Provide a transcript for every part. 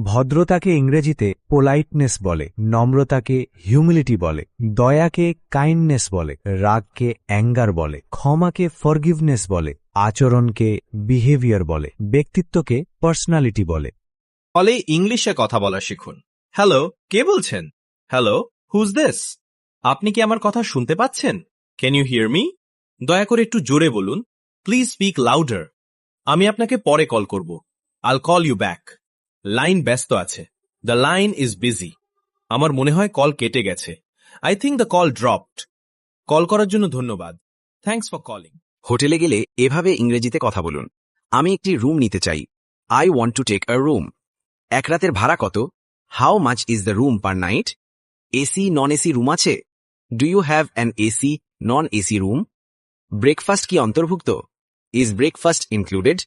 ভদ্রতাকে ইংরেজিতে পোলাইটনেস বলে, নম্রতাকে হিউমিলিটি বলে, দয়াকে কাইন্ডনেস বলে, রাগকে অ্যাঙ্গার বলে, ক্ষমাকে ফরগিভনেস বলে, আচরণকে বিহেভিয়ার বলে, ব্যক্তিত্বকে পার্সোনালিটি বলে। ফলে ইংলিশে কথা বলা শিখুন। হ্যালো, কে বলছেন? Hello, who's this? আপনি কি আমার কথা শুনতে পাচ্ছেন? Can you hear me? দয়া করে একটু জোরে বলুন। Please speak louder. আমি আপনাকে পরে কল করব। আইল কল ইউ ব্যাক। লাইন ব্যস্ত আছে। The line is busy. আমার মনে হয় কল কেটে গেছে। I think the call dropped. Call করার জন্য ধন্যবাদ। Thanks for calling. হোটেলে গেলে এভাবে ইংরেজিতে কথা বলুন। আমি একটি রুম নিতে চাই। I want to take a room. এক রাতের ভাড়া কত? How much is the room per night? AC non AC room আছে? Do you have an AC non AC room? Breakfast কি অন্তর্ভুক্ত? Is breakfast included?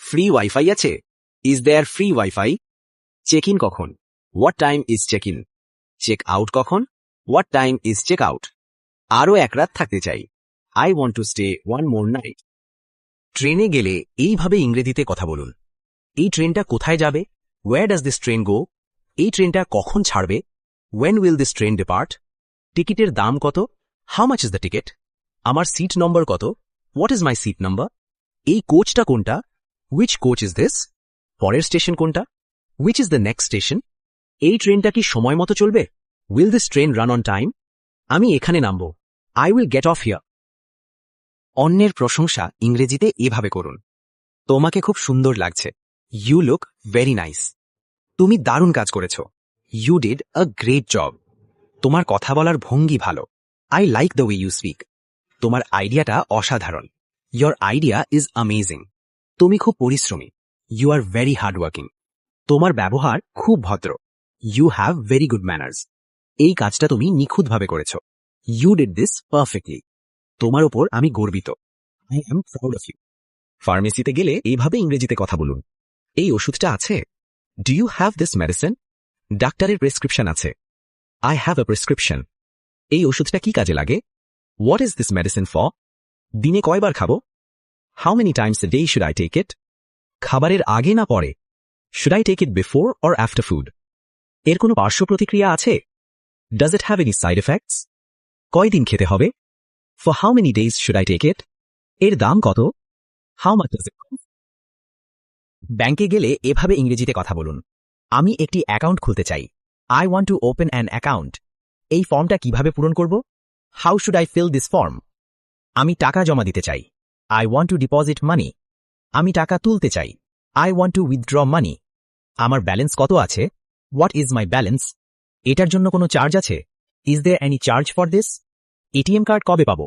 Free WiFi আছে? Is there free WiFi? Check in কখন? What time is check in? Check out কখন? What time is check out? আরও এক রাত থাকতে চাই। I want to stay one more night. ট্রেনে গেলে এইভাবে ইংরেজিতে কথা বলুন। এই ট্রেনটা কোথায় যাবে? Where does this train go? এই ট্রেনটা কখন ছাড়বে? When will this train depart? টিকিটের দাম কত? How much is the ticket? আমার সিট নম্বর কত? What is my seat number? এই কোচটা কোনটা? Which coach is this? পরের স্টেশন কোনটা? Which is the next station? এই ট্রেনটা কি সময় মতো চলবে? Will this train run on time? আমি এখানে নামব। I will get off here. অন্যের প্রশংসা ইংরেজিতে এভাবে করুন। তোমাকে খুব সুন্দর লাগছে। You look very nice. তুমি দারুণ কাজ করেছ। You did a great job. তোমার কথা বলার ভঙ্গি ভালো। I like the way you speak. তোমার আইডিয়াটা অসাধারণ। Your idea is amazing. তুমি খুব পরিশ্রমী। You are very hardworking. তোমার ব্যবহার খুব ভদ্র। You have very good manners. এই কাজটা তুমি নিখুঁতভাবে করেছ। You did this perfectly. তোমার ওপর আমি গর্বিত। I am proud of you. ফার্মেসিতে গেলে এইভাবে ইংরেজিতে কথা বলুন। এই ওষুধটা আছে? Do you have this medicine? ডাক্তারের প্রেসক্রিপশন আছে। I have a prescription. এই ওষুধটা কি কাজে লাগে? What is this medicine for? দিনে কয়বার খাবো? How many times a day should I take it? খাবারের আগে না পরে? Should I take it before or after food? এর কোনো পার্শ্ব প্রতিক্রিয়া আছে? Does it have any side effects? কয়দিন খেতে হবে? For how many days should I take it? এর দাম কত? How much does it cost? ব্যাংকে গেলে এভাবে ইংরেজিতে কথা বলুন। আমি একটি অ্যাকাউন্ট খুলতে চাই। I want to open an account. এই ফর্মটা কিভাবে পূরণ করব? How should I fill this form? আমি টাকা জমা দিতে চাই। I want to deposit money. আমি টাকা তুলতে চাই। I want to withdraw money. আমার ব্যালেন্স কত আছে? What is my balance? এটার জন্য কোনো চার্জ আছে? Is there any charge for this? ATM card কবে পাবো?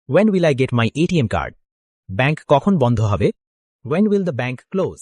When will I get my ATM card? Bank কখন বন্ধ হবে? When will the bank close?